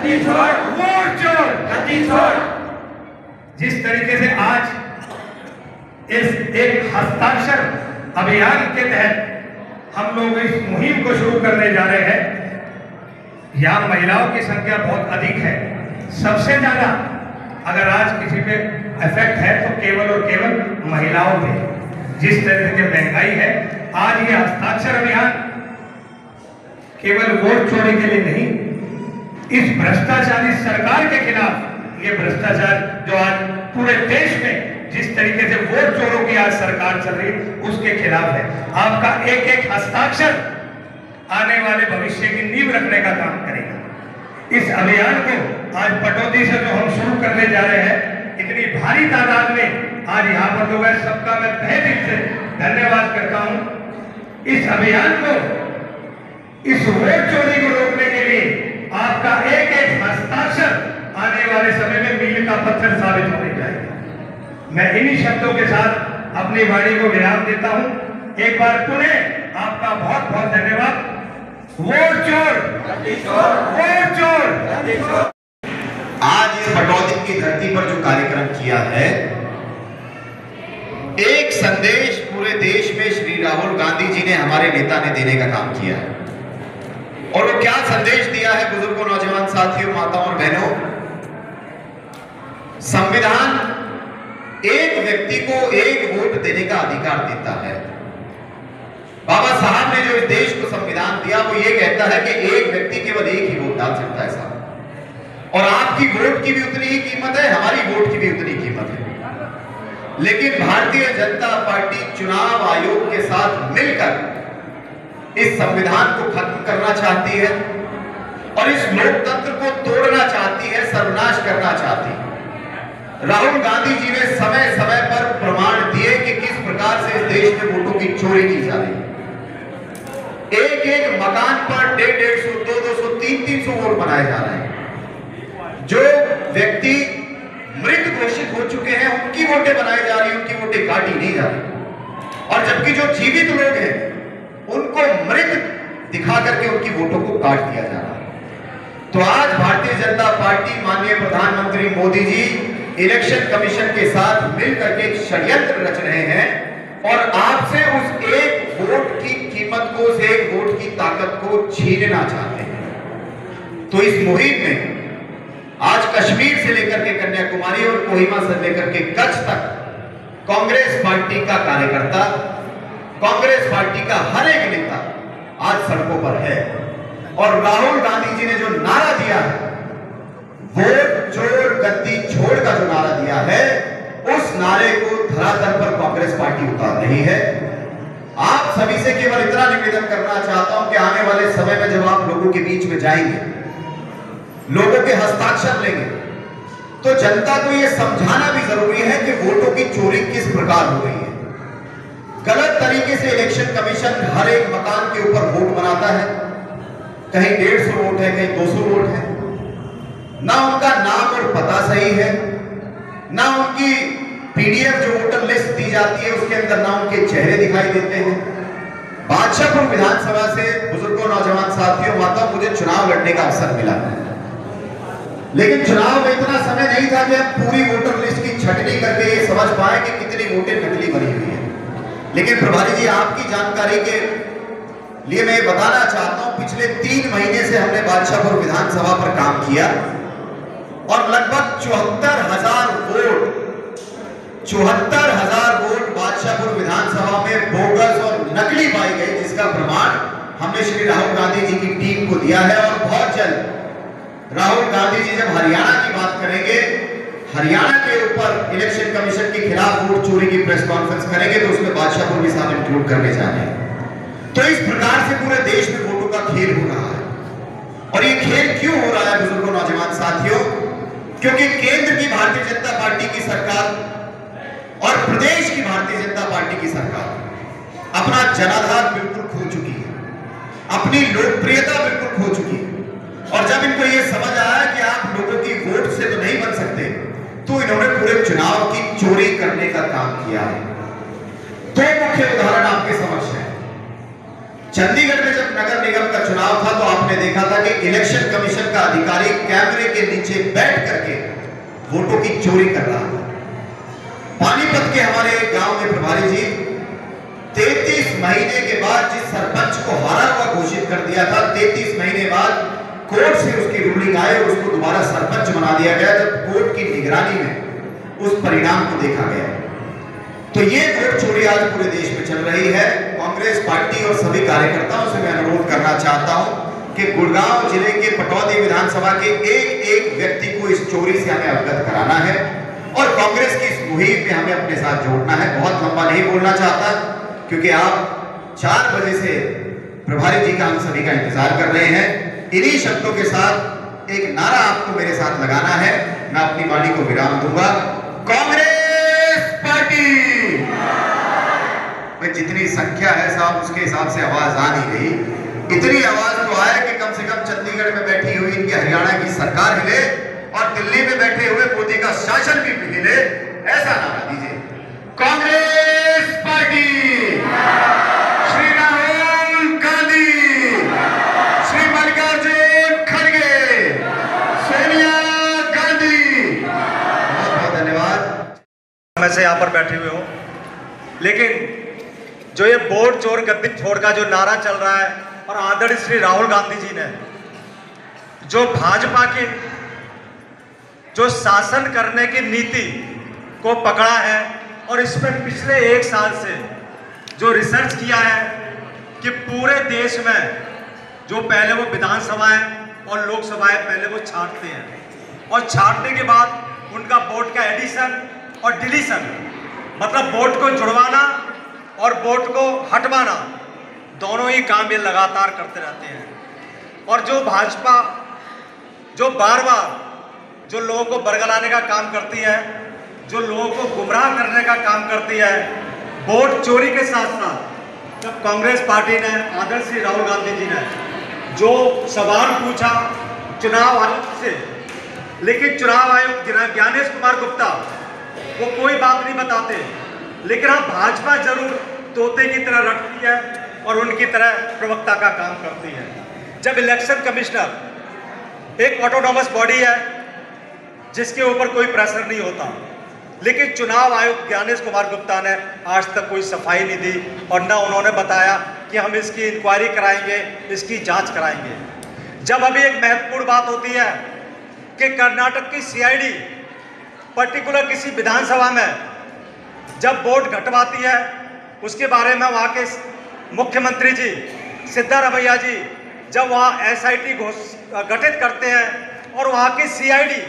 Vote चोर। जिस तरीके से आज इस एक हस्ताक्षर अभियान के तहत हम लोग इस मुहिम को शुरू करने जा रहे हैं, यहाँ महिलाओं की संख्या बहुत अधिक है। सबसे ज्यादा अगर आज किसी पे इफेक्ट है तो केवल और केवल महिलाओं पे। जिस तरह की महंगाई है, आज ये हस्ताक्षर अभियान केवल वोट चोरी के लिए नहीं, इस भ्रष्टाचारी सरकार के खिलाफ, ये भ्रष्टाचार जो आज पूरे देश में जिस तरीके से वोट चोरों की आज सरकार चल रही है, उसके खिलाफ है। आपका एक एक हस्ताक्षर आने वाले भविष्य की नींव रखने का काम करेगा। इस अभियान को आज पटौदी से जो हम शुरू करने जा रहे हैं, इतनी भारी तादाद में आज यहाँ पर लोग हैं, सबका मैं तहे दिल से धन्यवाद करता हूँ। इस अभियान को, इस वोट चोरी को रोकने के लिए आपका एक एक हस्ताक्षर आने वाले समय में मील का पत्थर साबित होने जाएगा। मैं इन्हीं शब्दों के साथ अपनी वाणी को विराम देता हूँ। एक बार पुनः आपका बहुत बहुत धन्यवाद। वोट चोर, वोट चोर। आज इस पटौदी की धरती पर जो कार्यक्रम किया है, एक संदेश पूरे देश में श्री राहुल गांधी जी ने, हमारे नेता ने देने का काम किया है। और वो क्या संदेश दिया है बुजुर्गों, नौजवान साथियों, माताओं और बहनों? संविधान एक व्यक्ति को एक वोट देने का अधिकार देता है। बाबा साहब ने जो इस देश को संविधान दिया, वो ये कहता है कि एक व्यक्ति केवल एक ही वोट डाल सकता है साहब। और आपकी वोट की भी उतनी ही कीमत है, हमारी वोट की भी उतनी कीमत है। लेकिन भारतीय जनता पार्टी चुनाव आयोग के साथ मिलकर इस संविधान को खत्म करना चाहती है और इस लोकतंत्र को तोड़ना चाहती है, सर्वनाश करना चाहती है। राहुल गांधी जी ने समय समय पर प्रमाण दिए कि किस प्रकार से इस देश में वोटों की चोरी की जा रही है। एक एक मकान पर 150, 200, 300 वोट बनाए जा रहे हैं। जो व्यक्ति मृत घोषित हो चुके हैं, उनकी वोटें बनाई जा रही हैं, उनकी वोटें काटी नहीं जा रही। और जबकि जो जीवित लोग हैं, उनको मृत दिखा करके उनकी वोटों को काट दिया जा रहा है। तो आज भारतीय जनता पार्टी, माननीय प्रधानमंत्री मोदी जी इलेक्शन कमीशन के साथ मिलकर के षड्यंत्र रच रहे हैं और आपसे उस एक वोट की कीमत को, उस एक वोट की ताकत को छीनना चाहते हैं। तो इस मुहिम में आज कश्मीर से लेकर के कन्याकुमारी और कोहिमा से लेकर के कच्छ तक कांग्रेस पार्टी का कार्यकर्ता, कांग्रेस पार्टी का हर एक नेता आज सड़कों पर है। और राहुल गांधी जी ने जो नारा दिया है, वोट चोर गद्दी छोड़ का जो नारा दिया है, उस नारे को धरातल पर कांग्रेस पार्टी उतार रही है। आप सभी से केवल इतना निवेदन करना चाहता हूं कि आने वाले समय में जब आप लोगों के बीच में जाएंगे, लोगों के हस्ताक्षर लेंगे, तो जनता को यह समझाना भी जरूरी है कि वोटों की चोरी किस प्रकार हो रही है। गलत तरीके से इलेक्शन कमीशन हर एक मकान के ऊपर वोट बनाता है। कहीं 150 वोट है, कहीं 200 वोट है। ना उनका नाम और पता सही है, ना उनकी पीडीएफ जो वोटर लिस्ट दी जाती है उसके अंदर ना उनके चेहरे दिखाई देते हैं। बादशाहपुर विधानसभा से बुजुर्गों, नौजवान साथियों, माताओं, मुझे चुनाव लड़ने का अवसर मिला, लेकिन चुनाव में इतना समय नहीं था कि हम पूरी वोटर लिस्ट की छटनी करके ये समझ पाए कि कितनी वोटें नकली बनी हुई है। लेकिन प्रभारी जी, आपकी जानकारी के लिए मैं बताना चाहता हूं, पिछले 3 महीने से हमने बादशाहपुर विधानसभा पर काम किया और लगभग 74,000 वोट बादशाहपुर विधानसभा में बोगस और नकली पाई गई, जिसका प्रमाण हमने श्री राहुल गांधी जी की टीम को दिया है। और बहुत जल्द राहुल गांधी जी जब हरियाणा की बात करेंगे, हरियाणा के ऊपर इलेक्शन कमीशन के खिलाफ वोट चोरी की प्रेस कॉन्फ्रेंस करेंगे, तो उसमें बादशाहपुर भी साथ इंक्लूड करने जा रहे हैं। तो इस प्रकार से पूरे देश में वोटों का खेल हो रहा है। और ये खेल क्यों हो रहा है बुजुर्गों, नौजवान साथियों? क्योंकि केंद्र की भारतीय जनता पार्टी की सरकार और प्रदेश की भारतीय जनता पार्टी की सरकार अपना जनाधार बिल्कुल खो चुकी है, अपनी लोकप्रियता बिल्कुल खो चुकी है। और जब इनको ये समझ आया कि आप लोगों की वोट से तो नहीं बन सकते, तो इन्होंने पूरे चुनाव की चोरी करने का काम किया है। 2 मुख्य उदाहरण आपके समक्ष हैं। चंडीगढ़ में जब नगर निगम का चुनाव था तो आपने देखा था कि इलेक्शन कमीशन का अधिकारी कैमरे के नीचे बैठ करके वोटों की चोरी कर रहा था। पानीपत के हमारे गांव में प्रभारी जी 33 महीने के बाद जिस सरपंच को हारा हुआ घोषित कर दिया था, 33 महीने बाद कोर्ट से उसकी रूलिंग आई और उसको दोबारा सरपंच बना दिया गया, जब कोर्ट की निगरानी में उस परिणाम को देखा गया। तो ये वोट चोरी आज पूरे देश में चल रही है। कांग्रेस पार्टी और सभी कार्यकर्ताओं से मैं अनुरोध करना चाहता हूं कि गुड़गांव जिले के पटौदी विधानसभा के एक एक व्यक्ति को इस चोरी से हमें अवगत कराना है और कांग्रेस की इस मुहिम में हमें अपने साथ जोड़ना है। बहुत लंबा नहीं बोलना चाहता क्योंकि आप 4 बजे से प्रभारी जी का हम सभी का इंतजार कर रहे हैं। इन्हीं शब्दों के साथ एक नारा आपको मेरे साथ लगाना है। मैं अपनी वाणी को विराम दूंगा। कांग्रेस पार्टी, जितनी संख्या है साहब उसके हिसाब से आवाज आ नहीं रही। इतनी आवाज तो आए कि कम से कम चंडीगढ़ में बैठी हुई इनकी हरियाणा की सरकार हिले और दिल्ली में बैठे हुए मोदी का शासन भी हिले। ऐसा नारा दीजिए, कांग्रेस पार्टी, श्री राहुल गांधी, श्री मल्लिकार्जुन खड़गे, सोनिया गांधी। बहुत बहुत धन्यवाद। मैं से यहाँ पर बैठे हुए हो, लेकिन जो ये वोट चोर गद्दी छोड़ का जो नारा चल रहा है और आदरणीय श्री राहुल गांधी जी ने जो भाजपा की जो शासन करने की नीति को पकड़ा है और इसमें पिछले 1 साल से जो रिसर्च किया है कि पूरे देश में जो पहले वो विधानसभाएं और लोकसभाएं पहले वो छांटते हैं और छांटने के बाद उनका वोट का एडिशन और डिलीशन, मतलब वोट को जुड़वाना और वोट को हटवाना, दोनों ही काम ये लगातार करते रहते हैं। और जो भाजपा जो बार बार जो लोगों को बरगलाने का काम करती है, जो लोगों को गुमराह करने का काम करती है, वोट चोरी के साथ साथ जब कांग्रेस पार्टी ने आदरणीय श्री राहुल गांधी जी ने जो सवाल पूछा चुनाव आयोग से, लेकिन चुनाव आयोग ज्ञानेश कुमार गुप्ता वो कोई बात नहीं बताते, लेकिन हाँ भाजपा जरूर तोते की तरह रखती है और उनकी तरह प्रवक्ता का काम करती है। जब इलेक्शन कमिश्नर एक ऑटोनॉमस बॉडी है जिसके ऊपर कोई प्रेशर नहीं होता, लेकिन चुनाव आयुक्त ज्ञानेश कुमार गुप्ता ने आज तक कोई सफाई नहीं दी और न उन्होंने बताया कि हम इसकी इंक्वायरी कराएंगे, इसकी जांच कराएंगे। जब अभी एक महत्वपूर्ण बात होती है कि कर्नाटक की सीआईडी पर्टिकुलर किसी विधानसभा में जब वोट घटवाती है, उसके बारे में वहाँ के मुख्यमंत्री जी सिद्धारमैया जी जब वहाँ एसआईटी गठित करते हैं और वहाँ की सीआईडी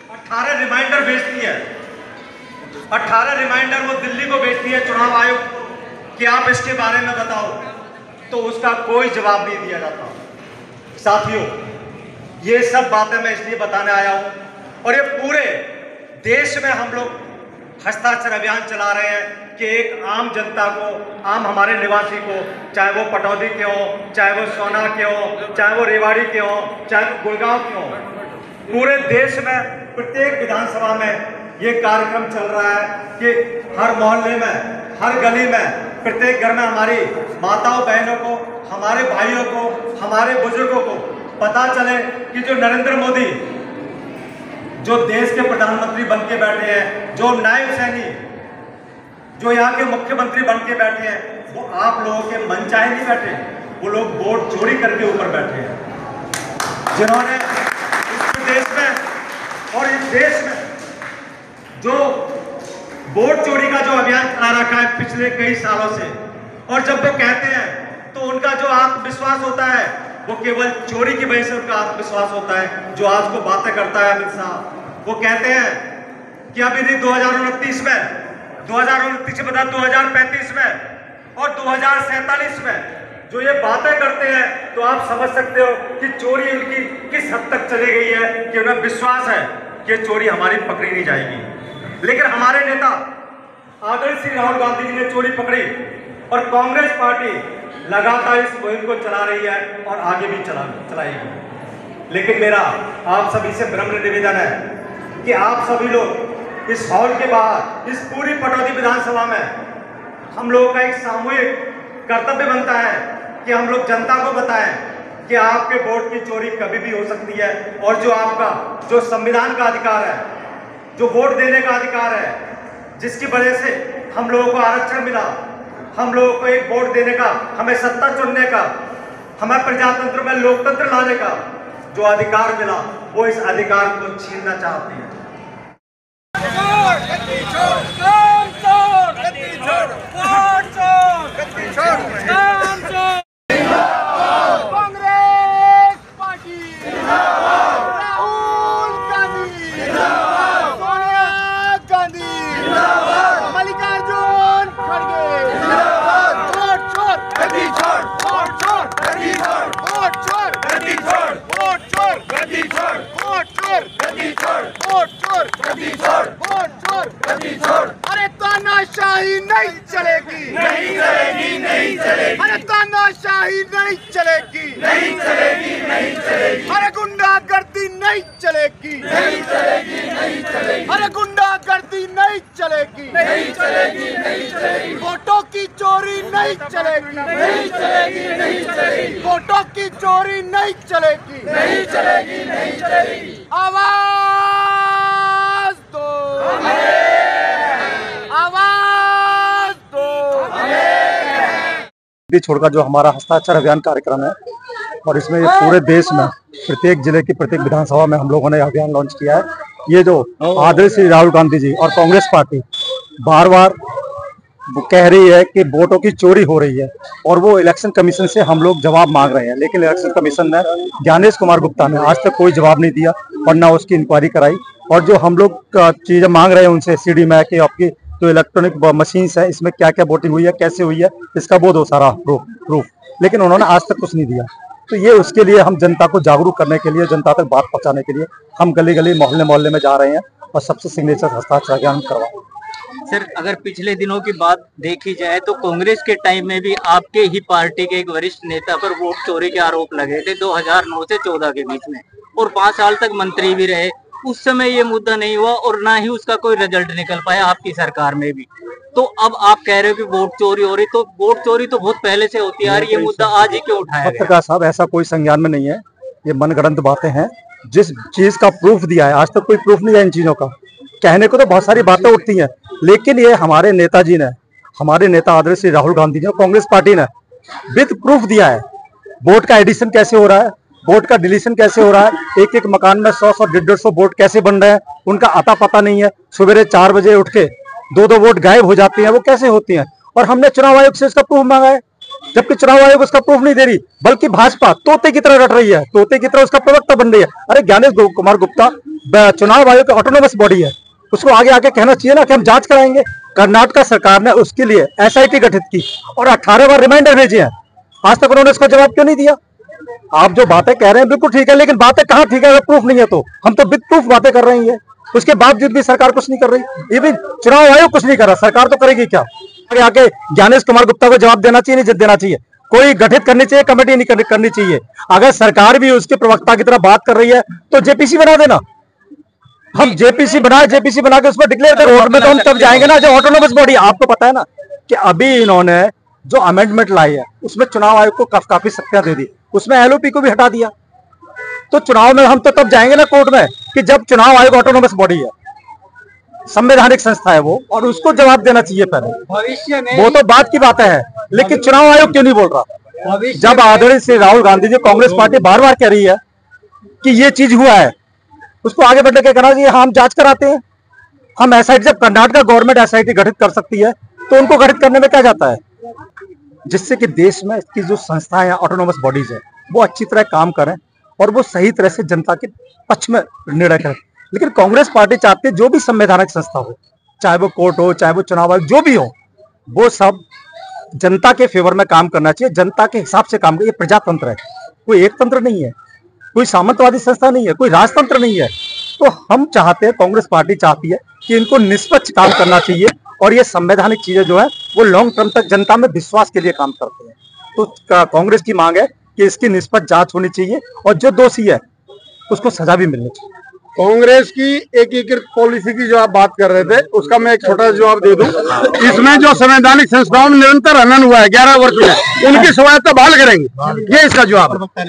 18 रिमाइंडर भेजती है, 18 रिमाइंडर वो दिल्ली को भेजती है चुनाव आयोग को कि आप इसके बारे में बताओ, तो उसका कोई जवाब नहीं दिया जाता। साथियों, ये सब बातें मैं इसलिए बताने आया हूँ और ये पूरे देश में हम लोग हस्ताक्षर अभियान चला रहे हैं कि एक आम जनता को, आम हमारे निवासी को, चाहे वो पटौदी के हो, चाहे वो सोना के हो, चाहे वो रेवाड़ी के हो, चाहे वो गुड़गांव के हो, पूरे देश में प्रत्येक विधानसभा में ये कार्यक्रम चल रहा है कि हर मोहल्ले में, हर गली में, प्रत्येक घर में हमारी माताओं बहनों को, हमारे भाइयों को, हमारे बुजुर्गों को पता चले कि जो नरेंद्र मोदी जो देश के प्रधानमंत्री बन के बैठे हैं, जो नायब सैनिक जो यहाँ के मुख्यमंत्री बन के बैठे हैं, वो आप लोगों के मन चाहे नहीं बैठे, वो लोग वोट चोरी करके ऊपर बैठे हैं, जिन्होंने इस देश में और इस देश में जो वोट चोरी का जो अभियान चला रखा है पिछले कई सालों से। और जब वो कहते हैं तो उनका जो आत्मविश्वास होता है वो केवल चोरी की वजह से उनका आत्मविश्वास होता है। जो आज को बातें करता है अमित शाह, वो कहते हैं कि अभी नहीं 2029 में, 2029 के बाद 2035 में और 2047 में जो ये बातें करते हैं, तो आप समझ सकते हो कि चोरी उनकी किस हद तक चली गई है कि उन्हें विश्वास है कि चोरी हमारी पकड़ी नहीं जाएगी। लेकिन हमारे नेता आदरणीय श्री राहुल गांधी जी ने चोरी पकड़ी और कांग्रेस पार्टी लगातार इस मुहिम को चला रही है और आगे भी चलाएगी। लेकिन मेरा आप सभी से विनम्र निवेदन है कि आप सभी लोग इस हॉल के बाहर, इस पूरी पटौदी विधानसभा में हम लोगों का एक सामूहिक कर्तव्य बनता है कि हम लोग जनता को बताएं कि आपके वोट की चोरी कभी भी हो सकती है, और जो आपका जो संविधान का अधिकार है, जो वोट देने का अधिकार है, जिसकी वजह से हम लोगों को आरक्षण मिला, हम लोगों को एक वोट देने का, हमें सत्ता चुनने का, हमें प्रजातंत्र में लोकतंत्र लाने का जो अधिकार मिला, वो इस अधिकार को छीनना चाहते हैं। कांग्रेस पार्टी राहुल गांधी सोनिया गांधी मल्लिकार्जुन खड़गे वोट छोड़ गद्दी छोड़ वोट छोड़ गद्दी छोड़ वोट छोड़ गद्दी छोड़ वोट छोड़ गद्दी छोड़ वोट छोड़ गद्दी छोड़ वोट छोड़ गद्दी छोड़ वोट छोड़ गद्दी छोड़। अरे तानाशाही नहीं चलेगी, नहीं चलेगी, नहीं चलेगी। अरे तानाशाही नहीं चलेगी, नहीं चलेगी, नहीं चलेगी। अरे गुंडागर्दी नहीं चलेगी, नहीं चलेगी, नहीं चलेगी। अरे गुंडागर्दी नहीं चलेगी, नहीं चलेगी, नहीं चलेगी। वोटों की चोरी नहीं चलेगी, नहीं चलेगी, नहीं चलेगी। वोटों की चोरी नहीं चलेगी, नहीं चलेगी, नहीं चलेगी। आवाज दो, आवाज दो। छोड़कर जो हमारा हस्ताक्षर अभियान कार्यक्रम है, और इसमें पूरे देश में प्रत्येक जिले की प्रत्येक विधानसभा में हम लोगों ने अभियान लॉन्च किया है। ये जो आदरणीय श्री राहुल गांधी जी और कांग्रेस पार्टी बार बार कह रही है कि वोटों की चोरी हो रही है, और वो इलेक्शन कमीशन से हम लोग जवाब मांग रहे हैं, लेकिन इलेक्शन कमीशन ने ज्ञानेश कुमार गुप्ता ने आज तक कोई जवाब नहीं दिया और ना उसकी इंक्वायरी कराई। और जो हम लोग चीजें मांग रहे हैं उनसे सीडी में कि आपकी जो इलेक्ट्रॉनिक मशीन्स है इसमें क्या क्या वोटिंग हुई है, कैसे हुई है, इसका वो दो सारा प्रूफ, लेकिन उन्होंने आज तक कुछ नहीं दिया। तो ये उसके लिए हम जनता को जागरूक करने के लिए, जनता तक बात पहुंचाने के लिए हम गली गली मोहल्ले मोहल्ले में जा रहे हैं और सबसे सिग्नेचर हस्ताक्षर अभियान करवा। सर, अगर पिछले दिनों की बात देखी जाए तो कांग्रेस के टाइम में भी आपके ही पार्टी के एक वरिष्ठ नेता पर वोट चोरी के आरोप लगे थे 2009 से 14 के बीच में, और 5 साल तक मंत्री भी रहे। उस समय ये मुद्दा नहीं हुआ और ना ही उसका कोई रिजल्ट निकल पाया आपकी सरकार में भी। तो अब आप कह रहे हो कि वोट चोरी हो रही, तो वोट चोरी तो बहुत पहले से होती आ रही है, ये मुद्दा आज ही क्यों उठाया गया? पत्रकार साहब, ऐसा कोई संज्ञान में नहीं है, ये मनगढ़ंत बातें हैं। जिस चीज का प्रूफ दिया है, आज तक कोई प्रूफ नहीं है इन चीजों का। कहने को तो बहुत सारी बातें उठती हैं, लेकिन ये हमारे नेताजी ने, हमारे नेता आदरणीय श्री राहुल गांधी जी और कांग्रेस पार्टी ने विद प्रूफ दिया है। वोट का एडिशन कैसे हो रहा है, वोट का डिलीशन कैसे हो रहा है, एक एक मकान में 100 150 वोट कैसे बन रहे हैं, उनका आता पता नहीं है। सवेरे 4 बजे उठ के 2-2 वोट गायब हो जाती हैं, वो कैसे होती हैं? और हमने चुनाव आयोग से इसका प्रूफ मांगा है, जबकि चुनाव आयोग उसका प्रूफ नहीं दे रही, बल्कि भाजपा तोते की तरह रट रही है, तोते की तरह उसका प्रवक्ता बन रही है। अरे ज्ञानेश कुमार गुप्ता चुनाव आयोग का ऑटोनोमस बॉडी है, उसको आगे आके कहना चाहिए ना कि हम जांच कराएंगे। कर्नाटक सरकार ने उसके लिए SIT गठित की और 18 बार रिमाइंडर भेजे हैं, आज तक उन्होंने इसका जवाब क्यों नहीं दिया? आप जो बातें कह रहे हैं बिल्कुल ठीक है, लेकिन बातें कहाँ ठीक है अगर प्रूफ नहीं है तो? हम तो विद प्रूफ बातें कर रही है, उसके बावजूद भी सरकार कुछ नहीं कर रही। इवन चुनाव आयोग कुछ नहीं कर रहा, सरकार तो करेगी क्या? आगे आके ज्ञानेश कुमार गुप्ता को जवाब देना चाहिए, नहीं देना चाहिए? कोई गठित करनी चाहिए, कमेटी नहीं करनी चाहिए। अगर सरकार भी उसके प्रवक्ता की तरह बात कर रही है तो JPC बना देना। हम JPC बनाए, JPC बना के उसमें डिक्लेयर करें, में तो हम तब जाएंगे ना जो ऑटोनोमस बॉडी। आपको पता है ना कि अभी इन्होंने जो अमेंडमेंट लाई है उसमें चुनाव आयोग को काफी शक्तियां दे दी, उसमें LOP को भी हटा दिया। तो चुनाव में हम तो तब जाएंगे ना कोर्ट में कि जब चुनाव आयोग ऑटोनोमस बॉडी है, संवैधानिक संस्था है वो, और उसको जवाब देना चाहिए पहले। भविष्य में वो तो बात की बातें हैं, लेकिन चुनाव आयोग क्यों नहीं बोल रहा? जब आदरणीय श्री राहुल गांधी जी कांग्रेस पार्टी बार बार कह रही है कि ये चीज हुआ है, उसको आगे बढ़ के कहना चाहिए हाँ हम जांच कराते हैं। हम SIT, जब कर्नाटक गवर्नमेंट SIT गठित कर सकती है तो उनको गठित करने में क्या जाता है? जिससे कि देश में इसकी जो संस्थाएं या ऑटोनोमस बॉडीज है वो अच्छी तरह काम करें और वो सही तरह से जनता के पक्ष में निर्णय करें। लेकिन कांग्रेस पार्टी चाहती है जो भी संवैधानिक संस्था हो, चाहे वो कोर्ट हो, चाहे वो चुनाव आयोग, जो भी हो, वो सब जनता के फेवर में काम करना चाहिए, जनता के हिसाब से काम करे। ये प्रजातंत्र है, कोई एक तंत्र नहीं है, कोई सामंतवादी संस्था नहीं है, कोई राजतंत्र नहीं है। तो हम चाहते हैं, कांग्रेस पार्टी चाहती है कि इनको निष्पक्ष काम करना चाहिए और ये संवैधानिक चीजें जो है वो लॉन्ग टर्म तक जनता में विश्वास के लिए काम करते हैं। तो कांग्रेस की मांग है कि इसकी निष्पक्ष जांच होनी चाहिए और जो दोषी है उसको सजा भी मिलनी चाहिए। कांग्रेस की एकीकृत पॉलिसी की जो आप बात कर रहे थे उसका मैं एक छोटा सा जवाब दे दूं। इसमें जो संवैधानिक संस्थाओं में निरंतर हनन हुआ है 11 वर्ष में, उनकी स्वायत्तता बहाल करेंगे, ये इसका जवाब है।